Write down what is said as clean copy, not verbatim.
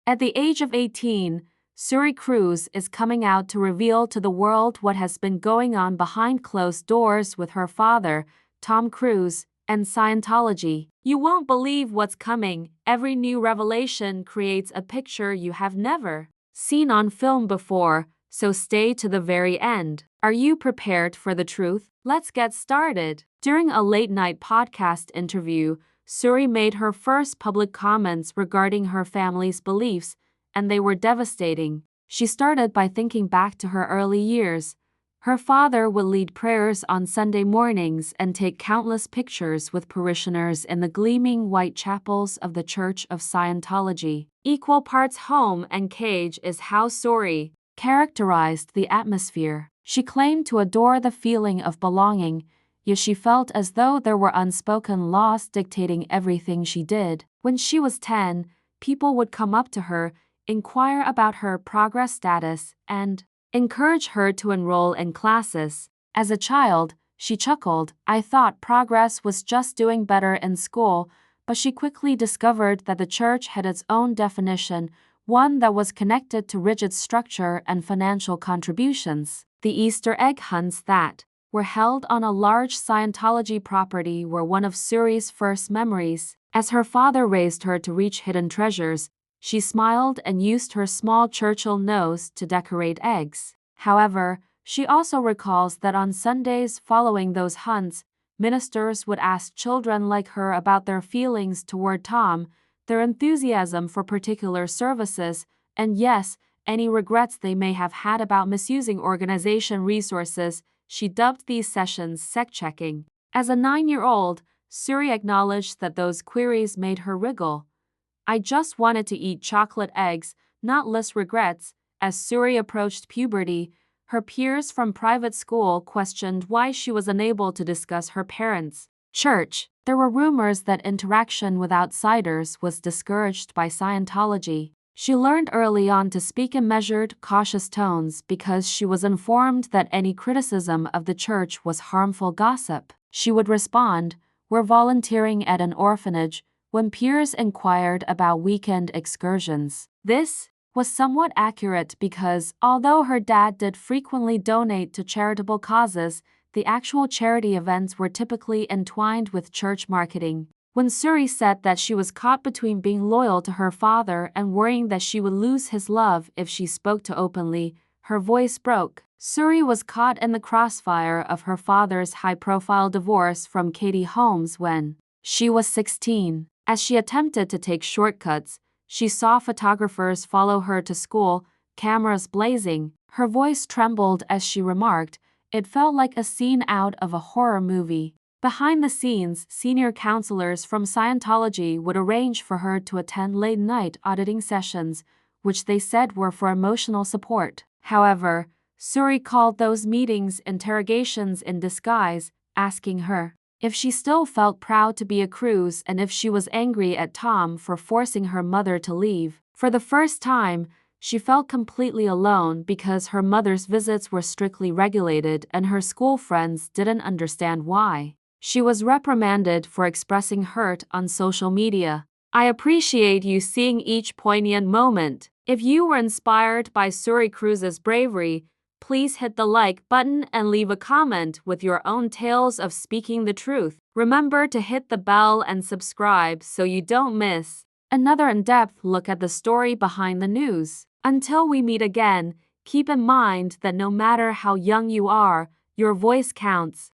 At the age of 18, Suri Cruise is coming out to reveal to the world what has been going on behind closed doors with her father, Tom Cruise, and Scientology. You won't believe what's coming. Every new revelation creates a picture you have never seen on film before, so stay to the very end. Are you prepared for the truth? Let's get started. During a late-night podcast interview, Suri made her first public comments regarding her family's beliefs, and they were devastating. She started by thinking back to her early years. Her father would lead prayers on Sunday mornings and take countless pictures with parishioners in the gleaming white chapels of the Church of Scientology. Equal parts home and cage is how Suri characterized the atmosphere. She claimed to adore the feeling of belonging, yet she felt as though there were unspoken laws dictating everything she did. When she was 10, people would come up to her, inquire about her progress status, and encourage her to enroll in classes. As a child, she chuckled. I thought progress was just doing better in school, but she quickly discovered that the church had its own definition, one that was connected to rigid structure and financial contributions. The Easter egg hunts that were held on a large Scientology property were one of Suri's first memories. As her father raised her to reach hidden treasures, she smiled and used her small Churchill nose to decorate eggs. However, she also recalls that on Sundays following those hunts, ministers would ask children like her about their feelings toward Tom, their enthusiasm for particular services, and yes, any regrets they may have had about misusing organization resources. She dubbed these sessions sect-checking. As a 9-year-old, Suri acknowledged that those queries made her wriggle. I just wanted to eat chocolate eggs, not list regrets. As Suri approached puberty, her peers from private school questioned why she was unable to discuss her parents' church. There were rumors that interaction with outsiders was discouraged by Scientology. She learned early on to speak in measured, cautious tones because she was informed that any criticism of the church was harmful gossip. She would respond, "We're volunteering at an orphanage," when peers inquired about weekend excursions. This was somewhat accurate because, although her dad did frequently donate to charitable causes, the actual charity events were typically entwined with church marketing. When Suri said that she was caught between being loyal to her father and worrying that she would lose his love if she spoke too openly, her voice broke. Suri was caught in the crossfire of her father's high-profile divorce from Katie Holmes when she was 16. As she attempted to take shortcuts, she saw photographers follow her to school, cameras blazing. Her voice trembled as she remarked, "It felt like a scene out of a horror movie." Behind the scenes, senior counselors from Scientology would arrange for her to attend late-night auditing sessions, which they said were for emotional support. However, Suri called those meetings interrogations in disguise, asking her if she still felt proud to be a Cruise and if she was angry at Tom for forcing her mother to leave. For the first time, she felt completely alone because her mother's visits were strictly regulated and her school friends didn't understand why. She was reprimanded for expressing hurt on social media. I appreciate you seeing each poignant moment. If you were inspired by Suri Cruise's bravery, please hit the like button and leave a comment with your own tales of speaking the truth. Remember to hit the bell and subscribe so you don't miss another in-depth look at the story behind the news. Until we meet again, keep in mind that no matter how young you are, your voice counts.